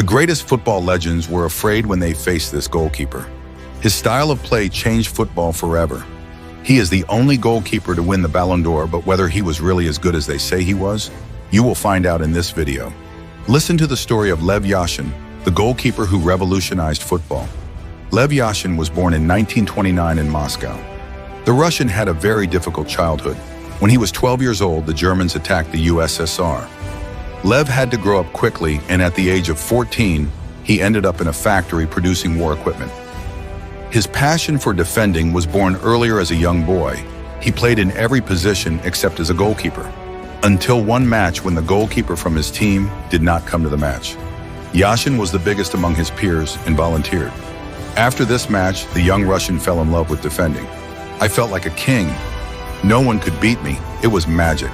The greatest football legends were afraid when they faced this goalkeeper. His style of play changed football forever. He is the only goalkeeper to win the Ballon d'Or, but whether he was really as good as they say he was, you will find out in this video. Listen to the story of Lev Yashin, the goalkeeper who revolutionized football. Lev Yashin was born in 1929 in Moscow. The Russian had a very difficult childhood. When he was 12 years old, the Germans attacked the USSR. Lev had to grow up quickly, and at the age of 14, he ended up in a factory producing war equipment. His passion for defending was born earlier as a young boy. He played in every position except as a goalkeeper, until one match when the goalkeeper from his team did not come to the match. Yashin was the biggest among his peers and volunteered. After this match, the young Russian fell in love with defending. "I felt like a king. No one could beat me. It was magic."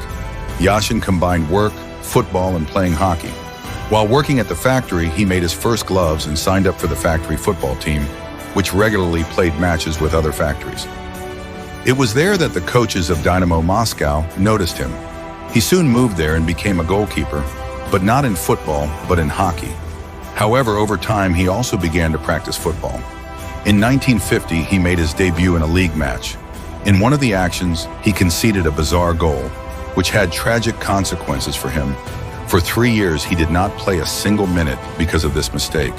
Yashin combined work, football, and playing hockey. While working at the factory, he made his first gloves and signed up for the factory football team, which regularly played matches with other factories. It was there that the coaches of Dynamo Moscow noticed him. He soon moved there and became a goalkeeper, but not in football, but in hockey. However, over time, he also began to practice football. In 1950, he made his debut in a league match. In one of the actions, he conceded a bizarre goal, which had tragic consequences for him. For 3 years, he did not play a single minute because of this mistake.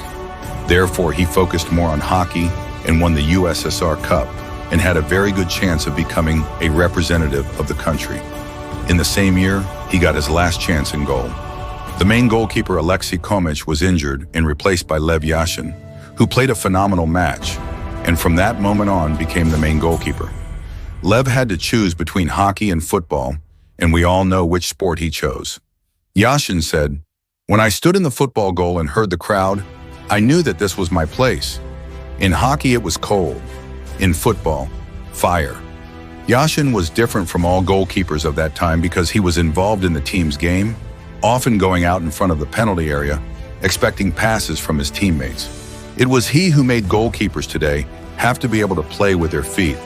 Therefore, he focused more on hockey and won the USSR Cup and had a very good chance of becoming a representative of the country. In the same year, he got his last chance in goal. The main goalkeeper, Alexei Komich, was injured and replaced by Lev Yashin, who played a phenomenal match, and from that moment on became the main goalkeeper. Lev had to choose between hockey and football, and we all know which sport he chose. Yashin said, "When I stood in the football goal and heard the crowd, I knew that this was my place. In hockey, it was cold. In football, fire." Yashin was different from all goalkeepers of that time because he was involved in the team's game, often going out in front of the penalty area, expecting passes from his teammates. It was he who made goalkeepers today have to be able to play with their feet.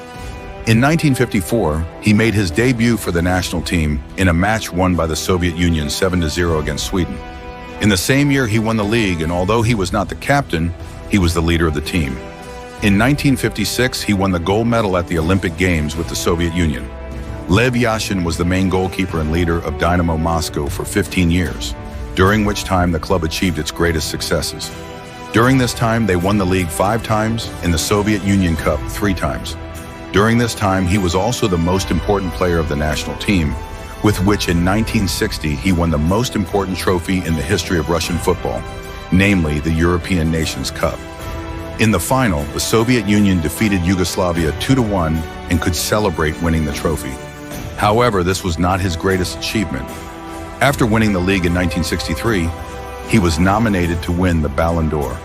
In 1954, he made his debut for the national team in a match won by the Soviet Union 7-0 against Sweden. In the same year, he won the league, and although he was not the captain, he was the leader of the team. In 1956, he won the gold medal at the Olympic Games with the Soviet Union. Lev Yashin was the main goalkeeper and leader of Dynamo Moscow for 15 years, during which time the club achieved its greatest successes. During this time, they won the league 5 times and the Soviet Union Cup 3 times. During this time, he was also the most important player of the national team, with which in 1960 he won the most important trophy in the history of Russian football, namely the European Nations Cup. In the final, the Soviet Union defeated Yugoslavia 2-1 and could celebrate winning the trophy. However, this was not his greatest achievement. After winning the league in 1963, he was nominated to win the Ballon d'Or.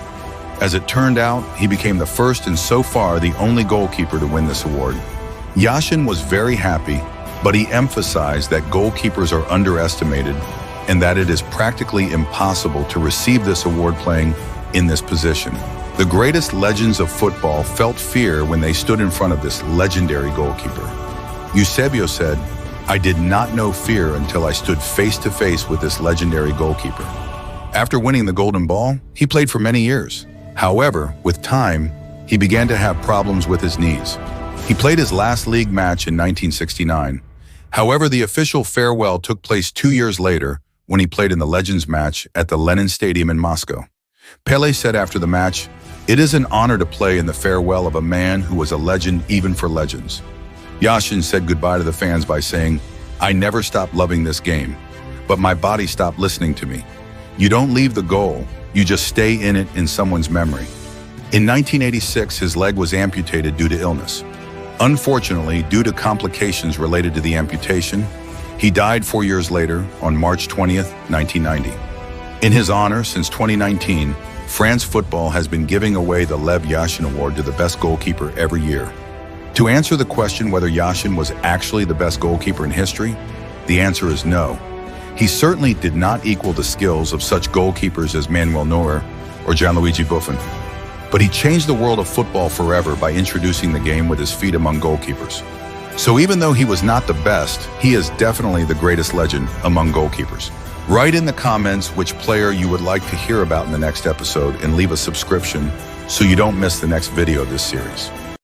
As it turned out, he became the first and so far the only goalkeeper to win this award. Yashin was very happy, but he emphasized that goalkeepers are underestimated and that it is practically impossible to receive this award playing in this position. The greatest legends of football felt fear when they stood in front of this legendary goalkeeper. Eusebio said, "I did not know fear until I stood face to face with this legendary goalkeeper." After winning the Golden Ball, he played for many years. However, with time, he began to have problems with his knees. He played his last league match in 1969. However, the official farewell took place 2 years later when he played in the Legends match at the Lenin Stadium in Moscow. Pelé said after the match, "It is an honor to play in the farewell of a man who was a legend even for legends." Yashin said goodbye to the fans by saying, "I never stopped loving this game, but my body stopped listening to me. You don't leave the goal, you just stay in it in someone's memory." In 1986, his leg was amputated due to illness. Unfortunately, due to complications related to the amputation, he died 4 years later on March 20th, 1990. In his honor, since 2019, France Football has been giving away the Lev Yashin Award to the best goalkeeper every year. To answer the question whether Yashin was actually the best goalkeeper in history, the answer is no. He certainly did not equal the skills of such goalkeepers as Manuel Neuer or Gianluigi Buffon. But he changed the world of football forever by introducing the game with his feet among goalkeepers. So even though he was not the best, he is definitely the greatest legend among goalkeepers. Write in the comments which player you would like to hear about in the next episode and leave a subscription so you don't miss the next video of this series.